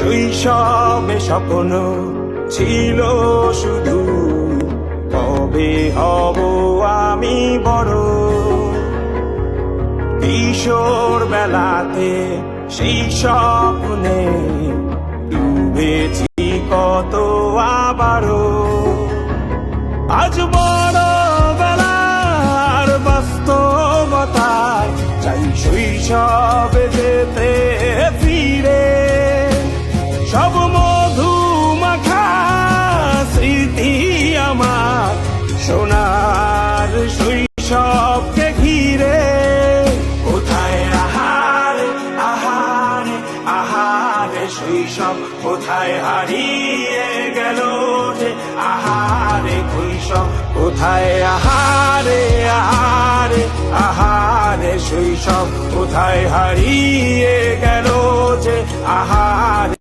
শৈশবে স্বপ্ন ছিল শুধু, কবে হব আমি বড়। কিশোর বেলাতে সেই স্বপ্নে ডুবেছি কত আবারও। আজ বড় বেলার বাস্তবতায় চাই শৈশবে যেতে ফিরে। সব মধু মাখা স্মৃতি আমার সোনার শৈশবকে ঘিরে। কোথায় আহারে আহারে আহারে শৈশব, কোথায় হারিয়ে গেল যে আহারে শৈশব। কোথায় আহারে আহারে আহারে শৈশব, কোথায় হারিয়ে গেল যে আহারে।